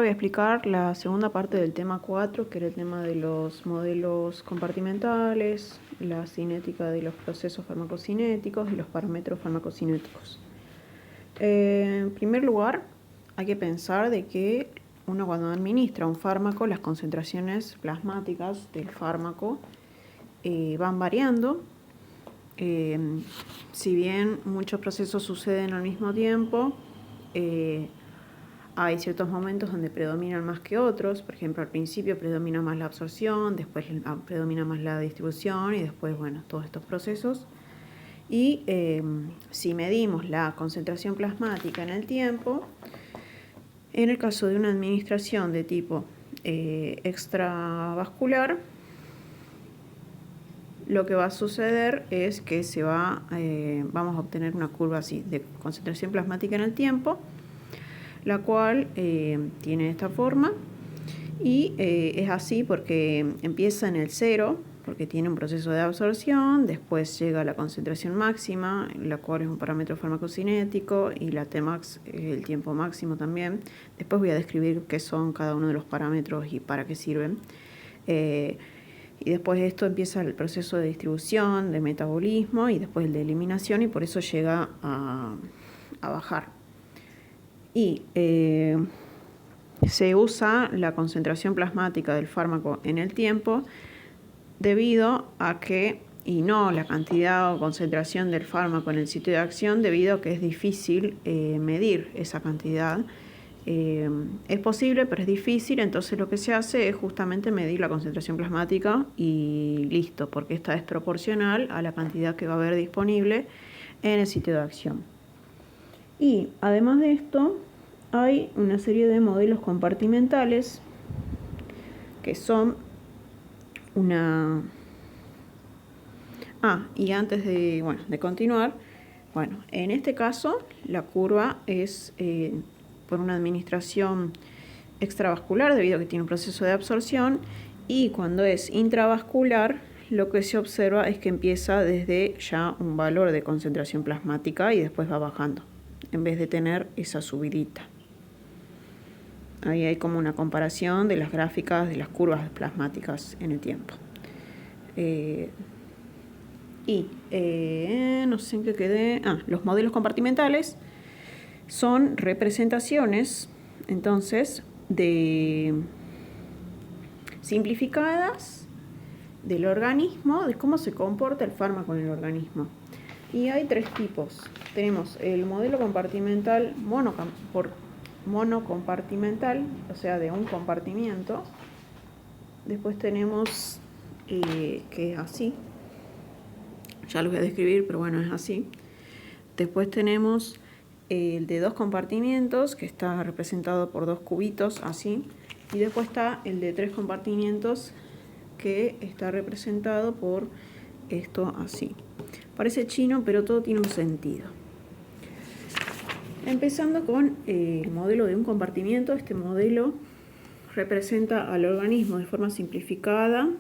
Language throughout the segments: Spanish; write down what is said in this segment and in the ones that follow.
voy a explicar la segunda parte del tema 4, que era el tema de los modelos compartimentales, la cinética de los procesos farmacocinéticos y los parámetros farmacocinéticos. En primer lugar, hay que pensar de que uno cuando administra un fármaco, las concentraciones plasmáticas del fármaco van variando. Si bien muchos procesos suceden al mismo tiempo, hay ciertos momentos donde predominan más que otros. Por ejemplo, al principio predomina más la absorción, después predomina más la distribución y después, bueno, todos estos procesos. Y si medimos la concentración plasmática en el tiempo, en el caso de una administración de tipo extravascular, lo que va a suceder es que vamos a obtener una curva así de concentración plasmática en el tiempo, la cual tiene esta forma y es así porque empieza en el 0, porque tiene un proceso de absorción, después llega a la concentración máxima, la cual es un parámetro farmacocinético, y la Tmax es el tiempo máximo también. Después voy a describir qué son cada uno de los parámetros y para qué sirven. Y después de esto empieza el proceso de distribución, de metabolismo y después el de eliminación, y por eso llega a bajar. Y se usa la concentración plasmática del fármaco en el tiempo debido a que, y no la cantidad o concentración del fármaco en el sitio de acción, debido a que es difícil medir esa cantidad. Es posible, pero es difícil, entonces lo que se hace es justamente medir la concentración plasmática y listo, porque esta es proporcional a la cantidad que va a haber disponible en el sitio de acción. Y además de esto, hay una serie de modelos compartimentales que son una... y antes de continuar, en este caso la curva es por una administración extravascular debido a que tiene un proceso de absorción, y cuando es intravascular lo que se observa es que empieza desde ya un valor de concentración plasmática y después va bajando, en vez de tener esa subidita. Ahí hay como una comparación de las gráficas de las curvas plasmáticas en el tiempo. No sé en qué quedé. Los modelos compartimentales son representaciones, entonces, simplificadas del organismo, de cómo se comporta el fármaco en el organismo. Y hay tres tipos. Tenemos el modelo compartimental monocompartimental, o sea, de un compartimiento. Después tenemos que es así. Ya lo voy a describir, pero bueno, es así. Después tenemos el de dos compartimientos, que está representado por dos cubitos, así. Y después está el de tres compartimientos, que está representado por esto así. Parece chino, pero todo tiene un sentido. Empezando con el modelo de un compartimiento. Este modelo representa al organismo de forma simplificada,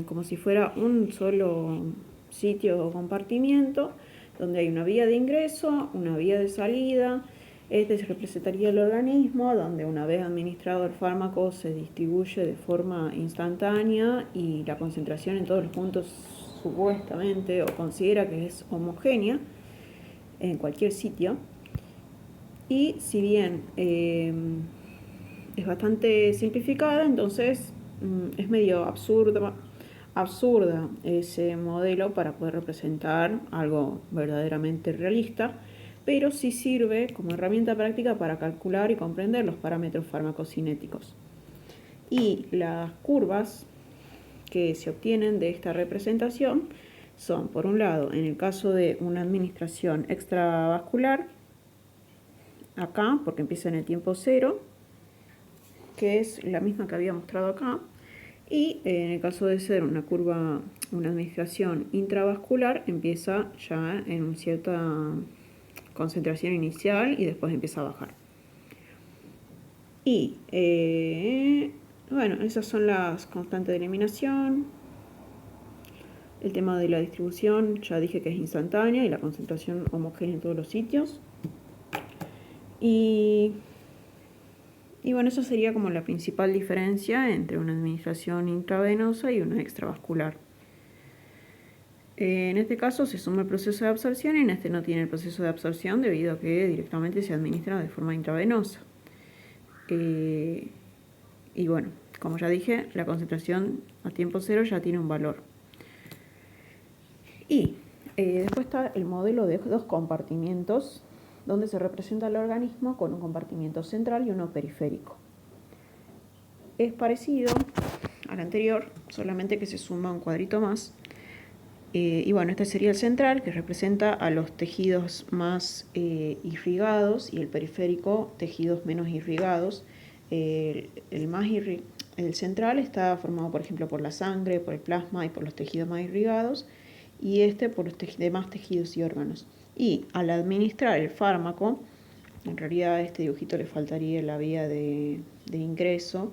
como si fuera un solo sitio o compartimiento, donde hay una vía de ingreso, una vía de salida. Este representaría el organismo, donde una vez administrado el fármaco se distribuye de forma instantánea y la concentración en todos los puntos supuestamente o considera que es homogénea en cualquier sitio. Y si bien es bastante simplificada, entonces es medio absurda ese modelo para poder representar algo verdaderamente realista, pero sí sirve como herramienta práctica para calcular y comprender los parámetros farmacocinéticos. Y las curvas que se obtienen de esta representación son, por un lado, en el caso de una administración extravascular, acá, porque empieza en el tiempo 0, que es la misma que había mostrado acá, y en el caso de ser una administración intravascular, empieza ya en una cierta concentración inicial y después empieza a bajar. Y esas son las constantes de eliminación. El tema de la distribución, ya dije que es instantánea y la concentración homogénea en todos los sitios. Y Y bueno, eso sería como la principal diferencia entre una administración intravenosa y una extravascular. En este caso se suma el proceso de absorción y en este no tiene el proceso de absorción debido a que directamente se administra de forma intravenosa. Y bueno, como ya dije, la concentración a tiempo cero ya tiene un valor. Y después está el modelo de dos compartimientos, donde se representa el organismo con un compartimiento central y uno periférico. Es parecido al anterior, solamente que se suma un cuadrito más. Y bueno, este sería el central, que representa a los tejidos más irrigados, y el periférico, tejidos menos irrigados. El central está formado, por ejemplo, por la sangre, por el plasma y por los tejidos más irrigados, y este por los demás tejidos y órganos. Y al administrar el fármaco, en realidad a este dibujito le faltaría la vía de ingreso.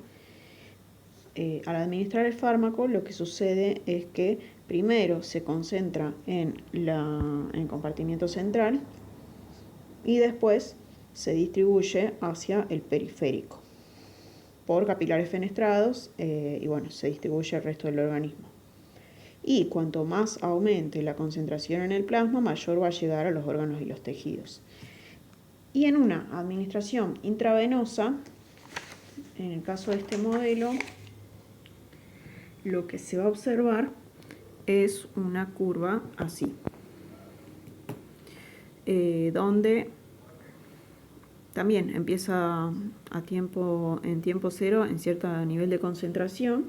Al administrar el fármaco, lo que sucede es que primero se concentra en el compartimiento central y después se distribuye hacia el periférico por capilares fenestrados y bueno, se distribuye al resto del organismo. Y cuanto más aumente la concentración en el plasma, mayor va a llegar a los órganos y los tejidos. Y en una administración intravenosa, en el caso de este modelo, lo que se va a observar es una curva así, donde también empieza en tiempo cero en cierto nivel de concentración,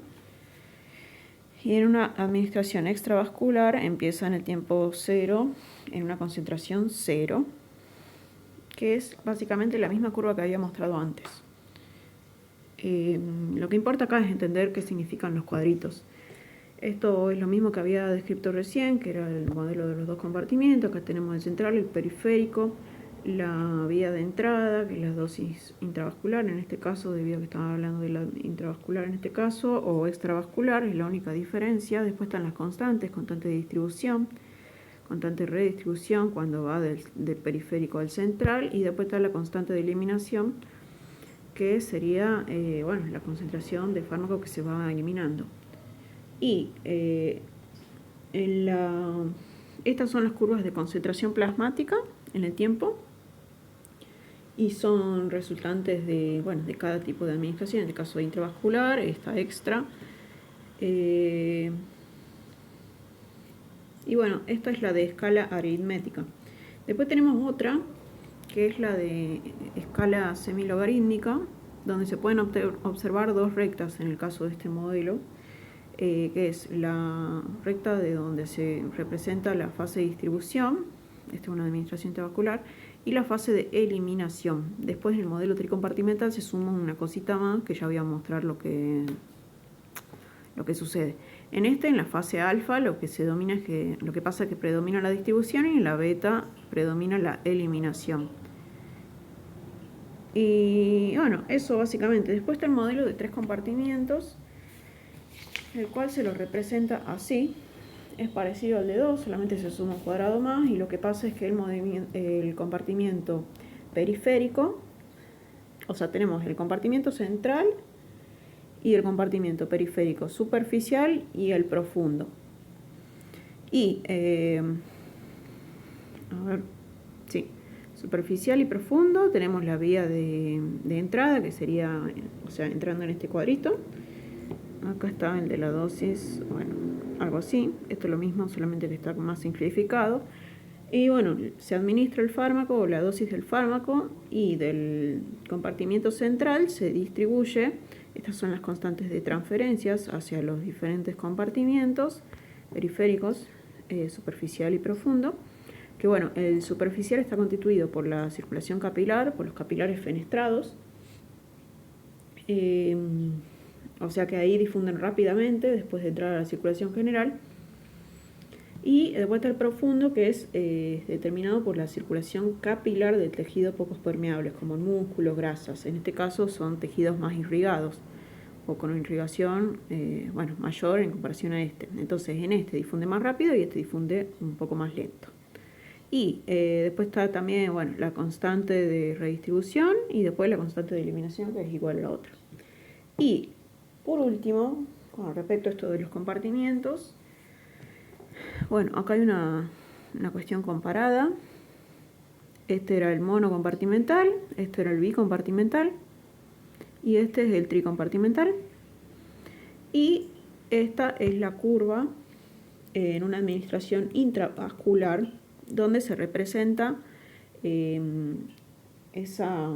y en una administración extravascular empieza en el tiempo cero en una concentración cero, que es básicamente la misma curva que había mostrado antes. Lo que importa acá es entender qué significan los cuadritos. Esto es lo mismo que había descrito recién, que era el modelo de los dos compartimientos. Acá tenemos el central, el periférico, la vía de entrada, que es la dosis intravascular, en este caso, debido a que estaba hablando de la intravascular en este caso, o extravascular, es la única diferencia. Después están las constantes, constante de distribución, constante de redistribución cuando va del periférico al central, y después está la constante de eliminación, que sería la concentración de fármaco que se va eliminando. Y estas son las curvas de concentración plasmática en el tiempo y son resultantes de cada tipo de administración. En el caso de intravascular, esta extra. Y bueno, esta es la de escala aritmética. Después tenemos otra, que es la de escala semilogarítmica, donde se pueden observar dos rectas en el caso de este modelo. Que es la recta de donde se representa la fase de distribución, esta es una administración intravascular, y la fase de eliminación. Después en el modelo tricompartimental se suma una cosita más que ya voy a mostrar lo que sucede. En la fase alfa, lo que pasa es que predomina la distribución, y en la beta predomina la eliminación. Y bueno, eso básicamente. Después está el modelo de tres compartimientos, el cual se lo representa así. Es parecido al de 2, solamente se suma un cuadrado más, y lo que pasa es que el compartimiento periférico, o sea, tenemos el compartimiento central y el compartimiento periférico superficial y el profundo. Y, superficial y profundo, tenemos la vía de entrada, que sería, entrando en este cuadrito. Acá está el de la dosis, algo así. Esto es lo mismo, solamente que está más simplificado. Y bueno, se administra el fármaco o la dosis del fármaco, y del compartimiento central se distribuye. Estas son las constantes de transferencias hacia los diferentes compartimientos periféricos, superficial y profundo. Que bueno, el superficial está constituido por la circulación capilar, por los capilares fenestrados. O sea que ahí difunden rápidamente después de entrar a la circulación general. Y después está el profundo, que es determinado por la circulación capilar de tejidos pocos permeables, como el músculo, grasas. En este caso son tejidos más irrigados, o con irrigación mayor en comparación a este. Entonces en este difunde más rápido y este difunde un poco más lento. Y después está también, bueno, la constante de redistribución y después la constante de eliminación, que es igual a la otra. Y por último, con respecto a esto de los compartimientos, bueno, acá hay una cuestión comparada. Este era el monocompartimental, este era el bicompartimental y este es el tricompartimental. Y esta es la curva en una administración intravascular donde se representa esa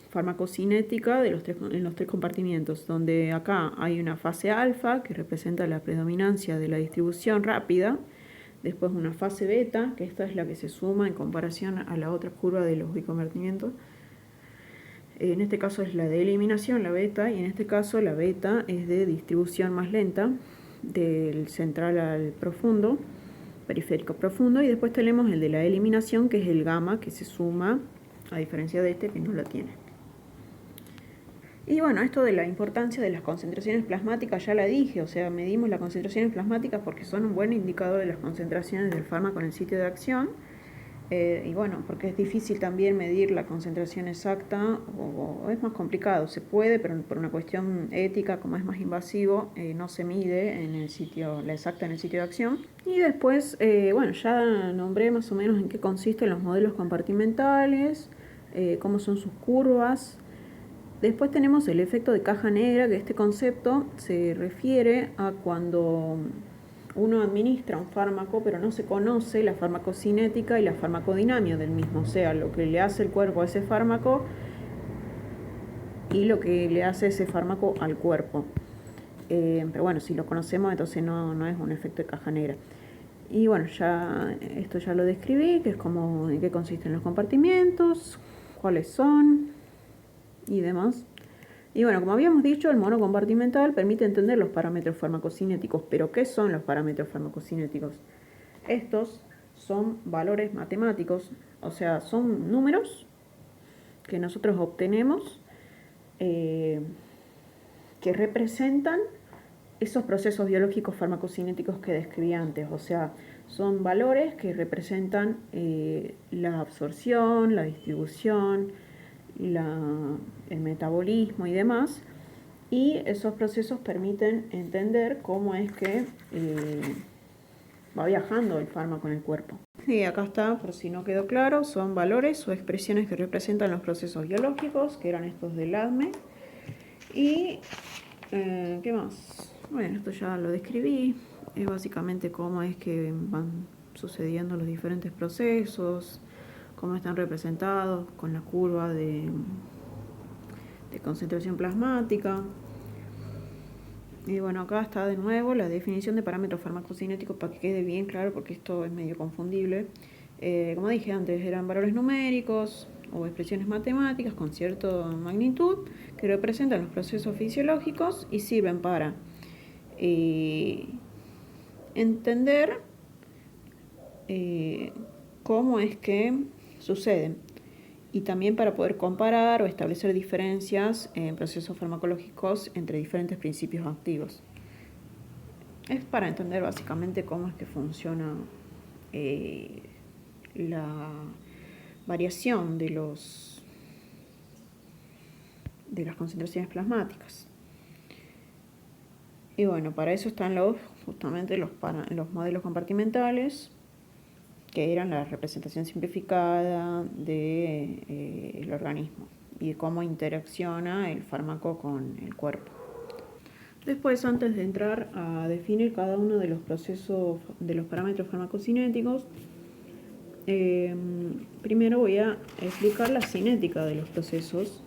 farmacocinética en los tres compartimientos, donde acá hay una fase alfa que representa la predominancia de la distribución rápida, después una fase beta, que esta es la que se suma en comparación a la otra curva de los bicompartimientos. En este caso es la de eliminación, la beta, y en este caso la beta es de distribución más lenta, del central al profundo, periférico profundo, y después tenemos el de la eliminación, que es el gamma, que se suma, a diferencia de este que no la tiene. Y bueno, esto de la importancia de las concentraciones plasmáticas ya la dije, o sea, medimos las concentraciones plasmáticas porque son un buen indicador de las concentraciones del fármaco en el sitio de acción. Y bueno, porque es difícil también medir la concentración exacta, o es más complicado, se puede, pero por una cuestión ética, como es más invasivo, no se mide en el sitio, la exacta en el sitio de acción. Y después, bueno, ya nombré más o menos en qué consisten los modelos compartimentales, cómo son sus curvas. Después tenemos el efecto de caja negra, que este concepto se refiere a cuando uno administra un fármaco, pero no se conoce la farmacocinética y la farmacodinámica del mismo, o sea, lo que le hace el cuerpo a ese fármaco y lo que le hace ese fármaco al cuerpo. Pero bueno, si lo conocemos, entonces no es un efecto de caja negra. Y bueno, esto ya lo describí, que es como en qué consisten los compartimientos, cuáles son y demás. Y bueno, como habíamos dicho, el monocompartimental permite entender los parámetros farmacocinéticos. ¿Pero qué son los parámetros farmacocinéticos? Estos son valores matemáticos, o sea, son números que nosotros obtenemos que representan esos procesos biológicos farmacocinéticos que describí antes. O sea, son valores que representan la absorción, la distribución, el metabolismo y demás, y esos procesos permiten entender cómo es que va viajando el fármaco en el cuerpo. Y acá está, por si no quedó claro, son valores o expresiones que representan los procesos biológicos, que eran estos del ADME. Y ¿qué más? Bueno, esto ya lo describí, es básicamente cómo es que van sucediendo los diferentes procesos, cómo están representados con la curva de concentración plasmática. Y bueno, acá está de nuevo la definición de parámetros farmacocinéticos para que quede bien claro, porque esto es medio confundible. Como dije antes, eran valores numéricos o expresiones matemáticas con cierta magnitud que representan los procesos fisiológicos y sirven para entender cómo es que suceden, y también para poder comparar o establecer diferencias en procesos farmacológicos entre diferentes principios activos. Es para entender básicamente cómo es que funciona la variación de las concentraciones plasmáticas. Y bueno, para eso están justamente los modelos compartimentales, que eran la representación simplificada del organismo y de cómo interacciona el fármaco con el cuerpo. Después, antes de entrar a definir cada uno de los procesos, de los parámetros farmacocinéticos, primero voy a explicar la cinética de los procesos,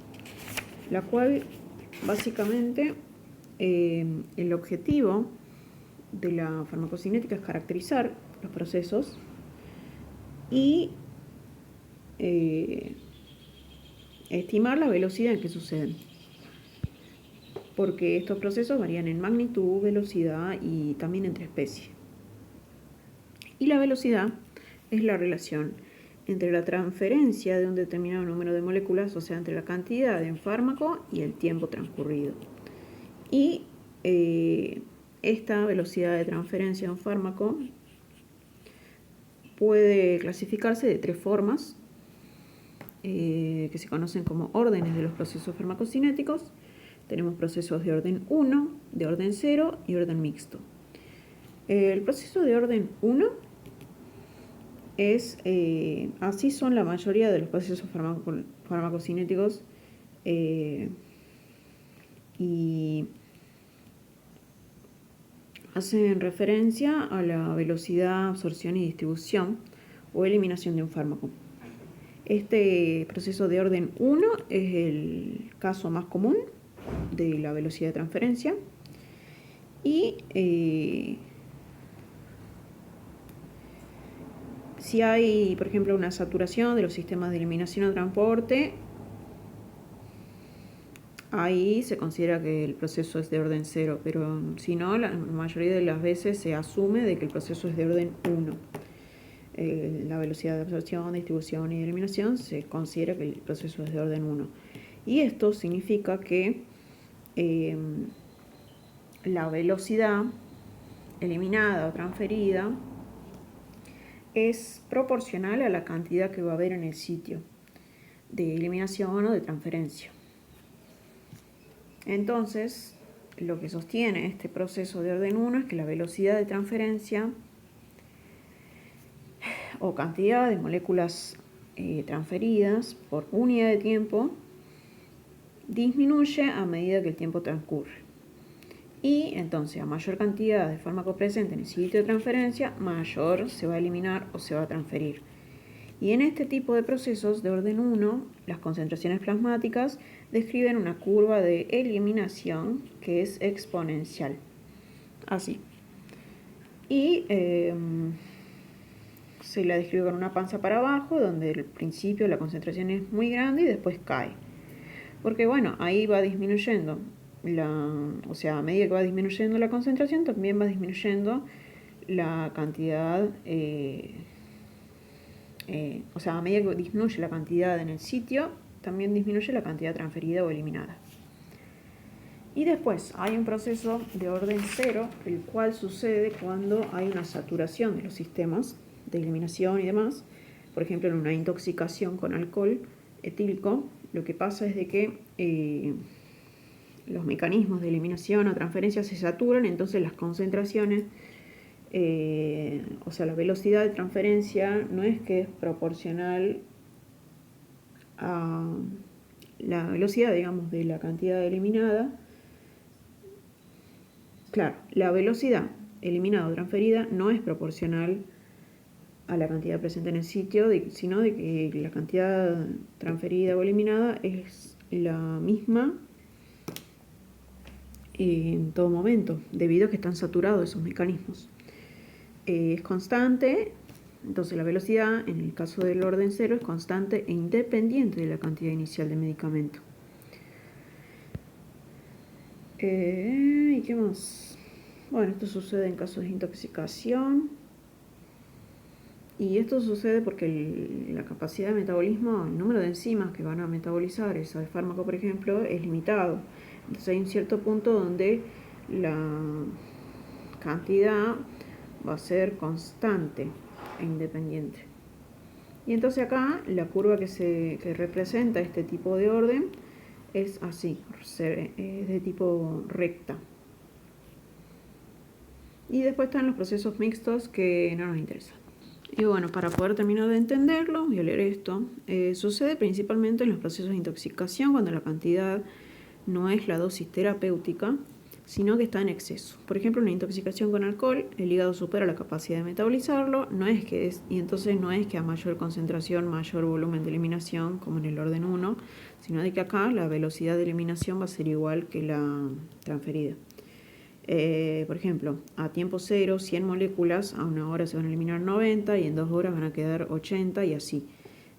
la cual básicamente el objetivo de la farmacocinética es caracterizar los procesos y estimar la velocidad en que suceden, porque estos procesos varían en magnitud, velocidad y también entre especies. Y la velocidad es la relación entre la transferencia de un determinado número de moléculas, o sea, entre la cantidad de un fármaco y el tiempo transcurrido. Y esta velocidad de transferencia de un fármaco puede clasificarse de 3 formas, que se conocen como órdenes de los procesos farmacocinéticos. Tenemos procesos de orden 1, de orden 0 y orden mixto. El proceso de orden 1 es, así son la mayoría de los procesos farmacocinéticos, y hacen referencia a la velocidad, absorción y distribución o eliminación de un fármaco. Este proceso de orden 1 es el caso más común de la velocidad de transferencia y si hay, por ejemplo, una saturación de los sistemas de eliminación o transporte, ahí se considera que el proceso es de orden 0, pero si no, la mayoría de las veces se asume de que el proceso es de orden 1. La velocidad de absorción, distribución y eliminación se considera que el proceso es de orden 1. Y esto significa que la velocidad eliminada o transferida es proporcional a la cantidad que va a haber en el sitio de eliminación o de transferencia. Entonces, lo que sostiene este proceso de orden 1 es que la velocidad de transferencia o cantidad de moléculas transferidas por unidad de tiempo disminuye a medida que el tiempo transcurre. Y entonces, a mayor cantidad de fármaco presente en el sitio de transferencia, mayor se va a eliminar o se va a transferir. Y en este tipo de procesos de orden 1, las concentraciones plasmáticas describen una curva de eliminación que es exponencial. Así. Y se la describe con una panza para abajo, donde al principio la concentración es muy grande y después cae. Porque bueno, ahí va disminuyendo, o sea, a medida que va disminuyendo la concentración, también va disminuyendo la cantidad, o sea, a medida que disminuye la cantidad en el sitio, también disminuye la cantidad transferida o eliminada. Y después hay un proceso de orden 0, el cual sucede cuando hay una saturación de los sistemas de eliminación y demás. Por ejemplo, en una intoxicación con alcohol etílico, lo que pasa es de que los mecanismos de eliminación o transferencia se saturan, entonces las concentraciones, o sea, la velocidad de transferencia no es que es proporcional a la velocidad, digamos, de la cantidad eliminada. Claro, la velocidad eliminada o transferida no es proporcional a la cantidad presente en el sitio, sino de que la cantidad transferida o eliminada es la misma en todo momento, debido a que están saturados esos mecanismos. Es constante, entonces la velocidad, en el caso del orden 0, es constante e independiente de la cantidad inicial de medicamento. ¿Y qué más? Bueno, esto sucede en casos de intoxicación. Y esto sucede porque la capacidad de metabolismo, el número de enzimas que van a metabolizar ese fármaco, por ejemplo, es limitado. Entonces hay un cierto punto donde la cantidad va a ser constante e independiente. Y entonces acá la curva que representa este tipo de orden es así, es de tipo recta. Y después están los procesos mixtos que no nos interesan. Y bueno, para poder terminar de entenderlo, voy a leer esto. Sucede principalmente en los procesos de intoxicación cuando la cantidad no es la dosis terapéutica, sino que está en exceso. Por ejemplo, una intoxicación con alcohol, el hígado supera la capacidad de metabolizarlo, y entonces no es que a mayor concentración, mayor volumen de eliminación, como en el orden 1, sino de que acá la velocidad de eliminación va a ser igual que la transferida. Por ejemplo, a tiempo cero, 100 moléculas, a 1 hora se van a eliminar 90 y en 2 horas van a quedar 80 y así.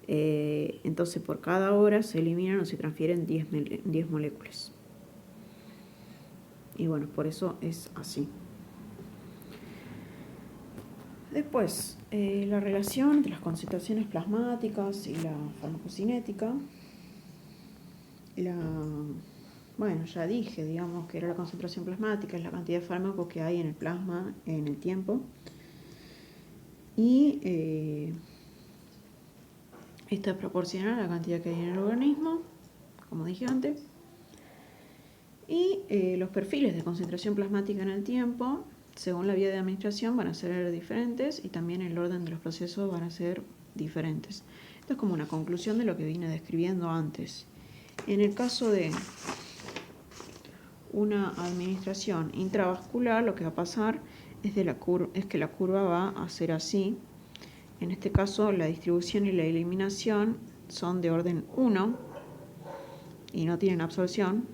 Entonces, por cada hora se eliminan o se transfieren 10 moléculas. Y bueno, por eso es así. Después, la relación entre las concentraciones plasmáticas y la farmacocinética. Bueno, ya dije, digamos, que era la concentración plasmática, es la cantidad de fármacos que hay en el plasma en el tiempo. y esta es proporcional a la cantidad que hay en el organismo, como dije antes. Y los perfiles de concentración plasmática en el tiempo, según la vía de administración, van a ser diferentes y también el orden de los procesos van a ser diferentes. Esto es como una conclusión de lo que vine describiendo antes. En el caso de una administración intravascular, lo que va a pasar es que la curva va a ser así. En este caso, la distribución y la eliminación son de orden 1 y no tienen absorción.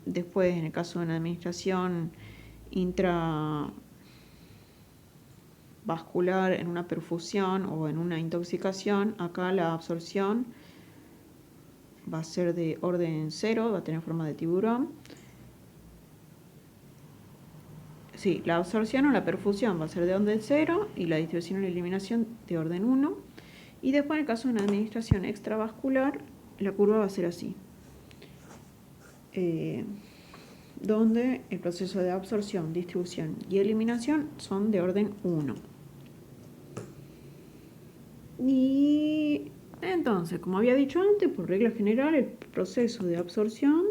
Después, en el caso de una administración intravascular en una perfusión o en una intoxicación, acá la absorción va a ser de orden 0, va a tener forma de tiburón. Sí, la absorción o la perfusión va a ser de orden 0 y la distribución y la eliminación de orden 1. Y después, en el caso de una administración extravascular, la curva va a ser así. Donde el proceso de absorción, distribución y eliminación son de orden 1. Y entonces, como había dicho antes, por regla general, el proceso de absorción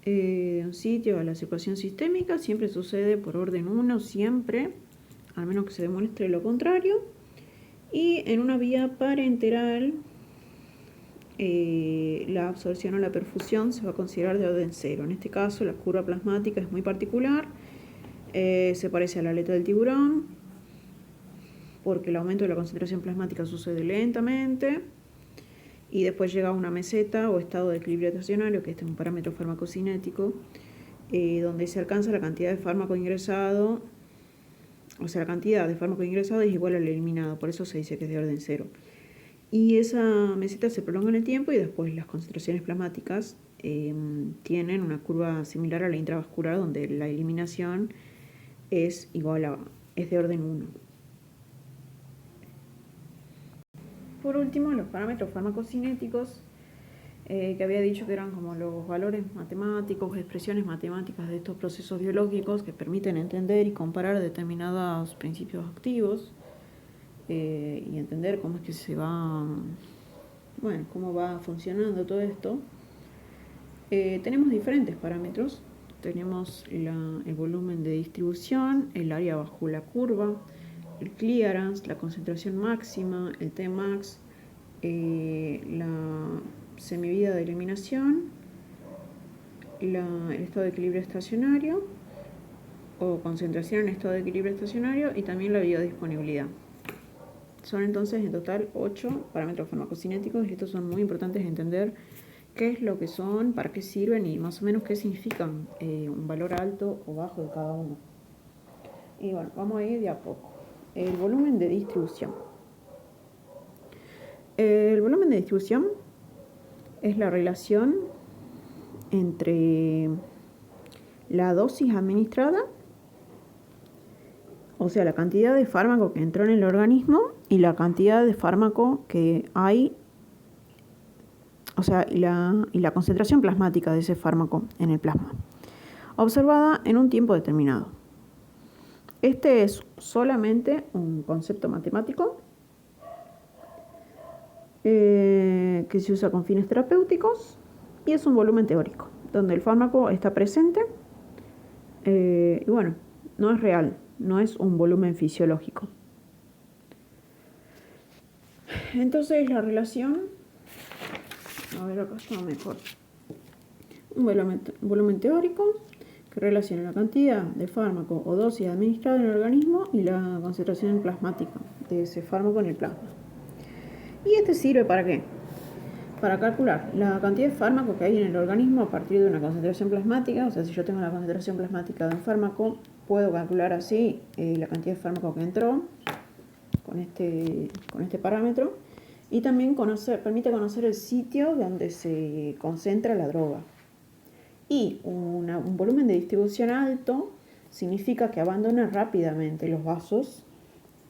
de un sitio a la circulación sistémica siempre sucede por orden 1, siempre, al menos que se demuestre lo contrario. Y en una vía parenteral, la absorción o la perfusión se va a considerar de orden 0. En este caso, la curva plasmática es muy particular, se parece a la aleta del tiburón, porque el aumento de la concentración plasmática sucede lentamente y después llega a una meseta o estado de equilibrio estacionario, que este es un parámetro farmacocinético, donde se alcanza la cantidad de fármaco ingresado, o sea, la cantidad de fármaco ingresado es igual al eliminado, por eso se dice que es de orden 0. Y esa meseta se prolonga en el tiempo y después las concentraciones plasmáticas tienen una curva similar a la intravascular, donde la eliminación es de orden 1. Por último, los parámetros farmacocinéticos, que había dicho que eran como los valores matemáticos, expresiones matemáticas de estos procesos biológicos que permiten entender y comparar determinados principios activos y entender cómo es que cómo va funcionando todo esto. Tenemos diferentes parámetros. Tenemos el volumen de distribución, el área bajo la curva, el clearance, la concentración máxima, el Tmax, la semivida de eliminación, el estado de equilibrio estacionario o concentración en estado de equilibrio estacionario y también la biodisponibilidad. Son entonces en total 8 parámetros farmacocinéticos y estos son muy importantes de entender qué es lo que son, para qué sirven y más o menos qué significan un valor alto o bajo de cada uno. Y bueno, vamos a ir de a poco. El volumen de distribución. El volumen de distribución es la relación entre la dosis administrada, o sea, la cantidad de fármaco que entró en el organismo y la cantidad de fármaco que hay, o sea, y la concentración plasmática de ese fármaco en el plasma, observada en un tiempo determinado. Este es solamente un concepto matemático que se usa con fines terapéuticos y es un volumen teórico, donde el fármaco está presente y bueno, no es real, no es un volumen fisiológico. Entonces la relación, a ver, acá está mejor, un volumen teórico que relaciona la cantidad de fármaco o dosis administrada en el organismo y la concentración plasmática de ese fármaco en el plasma. ¿Y este sirve para qué? Para calcular la cantidad de fármaco que hay en el organismo a partir de una concentración plasmática. O sea, si yo tengo la concentración plasmática de un fármaco, puedo calcular así la cantidad de fármaco que entró con este parámetro. Y también permite conocer el sitio donde se concentra la droga. Y un volumen de distribución alto significa que abandona rápidamente los vasos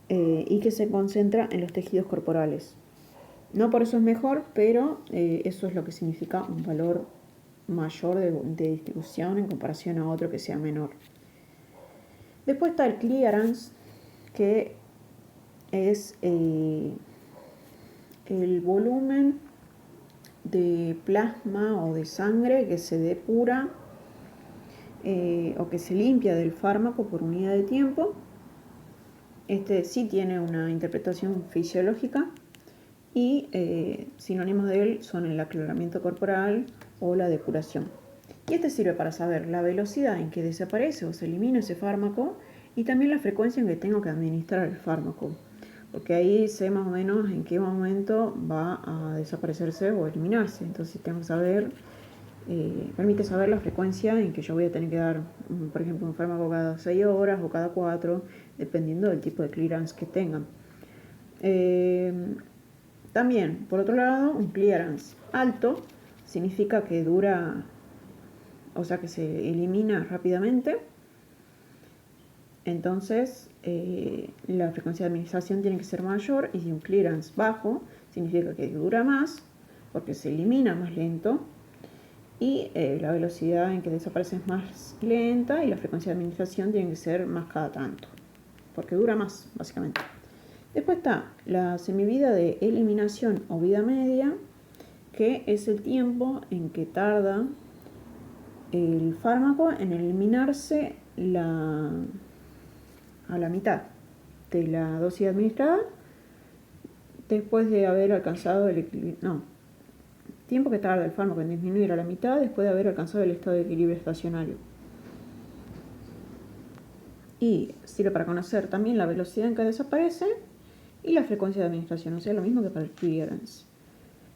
y que se concentra en los tejidos corporales. No por eso es mejor, pero eso es lo que significa un valor mayor de distribución en comparación a otro que sea menor. Después está el clearance, que es el volumen de plasma o de sangre que se depura o que se limpia del fármaco por unidad de tiempo. Este sí tiene una interpretación fisiológica y sinónimos de él son el aclaramiento corporal o la depuración. Y este sirve para saber la velocidad en que desaparece o se elimina ese fármaco y también la frecuencia en que tengo que administrar el fármaco, porque ahí sé más o menos en qué momento va a desaparecerse o eliminarse. Entonces tengo que saber, permite saber la frecuencia en que yo voy a tener que dar, por ejemplo, un fármaco cada 6 horas o cada 4, dependiendo del tipo de clearance que tengan. También, por otro lado, un clearance alto significa que dura, o sea, que se elimina rápidamente. Entonces, la frecuencia de administración tiene que ser mayor, y un clearance bajo significa que dura más, porque se elimina más lento, y la velocidad en que desaparece es más lenta, y la frecuencia de administración tiene que ser más cada tanto, porque dura más, básicamente. Después está la semivida de eliminación o vida media, que es el tiempo en que tarda el fármaco en eliminarse a la mitad de la dosis administrada después de haber alcanzado el equilibrio. No, tiempo que tarda el fármaco en disminuir a la mitad después de haber alcanzado el estado de equilibrio estacionario. Y sirve para conocer también la velocidad en que desaparece y la frecuencia de administración, o sea, lo mismo que para el clearance.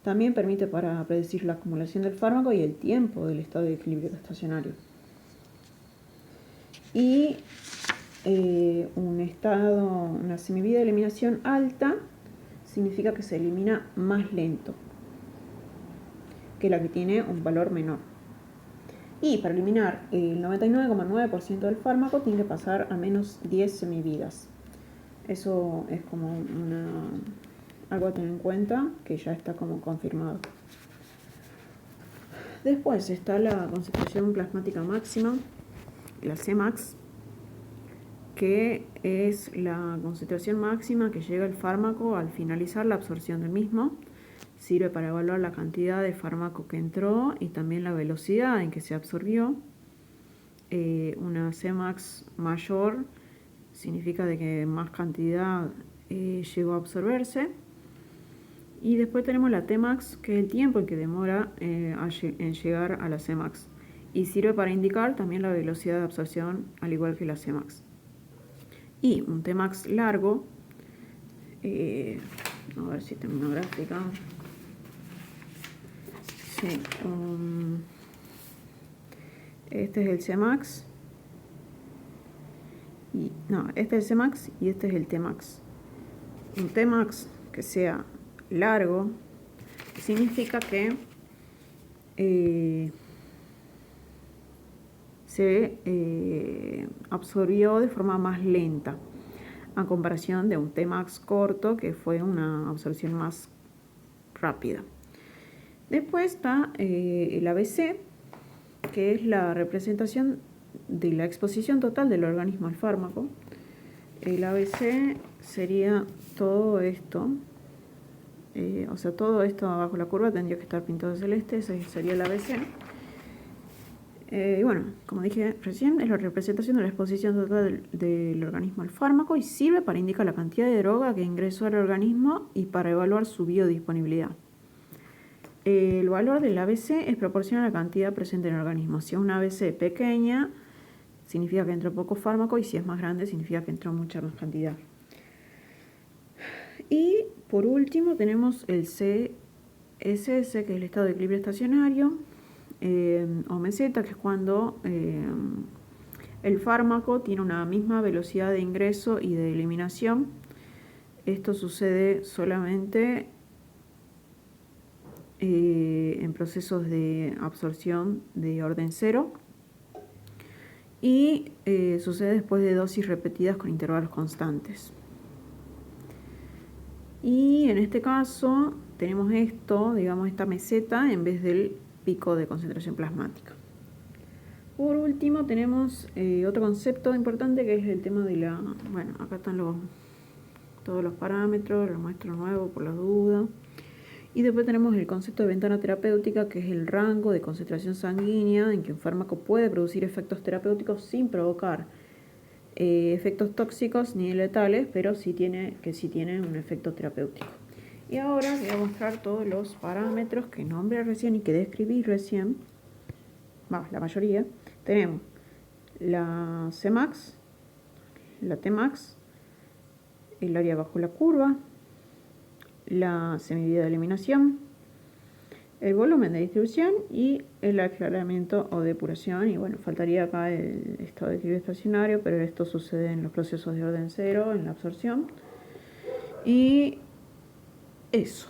También permite para predecir la acumulación del fármaco y el tiempo del estado de equilibrio estacionario. Y una semivida de eliminación alta significa que se elimina más lento que la que tiene un valor menor. Y para eliminar el 99,9% del fármaco tiene que pasar al menos 10 semividas. Eso es como algo a tener en cuenta, que ya está como confirmado. Después está la concentración plasmática máxima, la Cmax, que es la concentración máxima que llega el fármaco al finalizar la absorción del mismo. Sirve para evaluar la cantidad de fármaco que entró y también la velocidad en que se absorbió. Una Cmax mayor significa de que más cantidad llegó a absorberse. Y después tenemos la Tmax, que es el tiempo en que demora en llegar a la Cmax. Y sirve para indicar también la velocidad de absorción, al igual que la Cmax. Y un Tmax largo, a ver si tengo una gráfica. Sí, este es el Cmax. Este es el Cmax y este es el Tmax. Un Tmax que sea largo significa que se absorbió de forma más lenta, a comparación de un Tmax corto, que fue una absorción más rápida. Después está el ABC, que es la representación de la exposición total del organismo al fármaco. El ABC sería todo esto, o sea, todo esto abajo de la curva tendría que estar pintado de celeste, ese sería el ABC. Y bueno, como dije recién, es la representación de la exposición total del organismo al fármaco y sirve para indicar la cantidad de droga que ingresó al organismo y para evaluar su biodisponibilidad. El valor del ABC es proporcional a la cantidad presente en el organismo. Si es una ABC pequeña, significa que entró poco fármaco, y si es más grande, significa que entró mucha más cantidad. Y por último tenemos el CSS, que es el estado de equilibrio estacionario, o meseta, que es cuando el fármaco tiene una misma velocidad de ingreso y de eliminación. Esto sucede solamente en procesos de absorción de orden 0 y sucede después de dosis repetidas con intervalos constantes. Y en este caso tenemos esto, digamos, esta meseta en vez del pico de concentración plasmática. Por último tenemos otro concepto importante que es el tema de la... Bueno, acá están todos los parámetros, lo muestro nuevo por las dudas. Y después tenemos el concepto de ventana terapéutica, que es el rango de concentración sanguínea en que un fármaco puede producir efectos terapéuticos sin provocar efectos tóxicos ni letales, pero sí tiene un efecto terapéutico. Y ahora voy a mostrar todos los parámetros que nombré recién y que describí recién. La mayoría. Tenemos la Cmax, la Tmax, el área bajo la curva, la semivida de eliminación, el volumen de distribución y el aclaramiento o depuración. Y bueno, faltaría acá el estado de equilibrio estacionario, pero esto sucede en los procesos de orden cero, en la absorción. Y eso.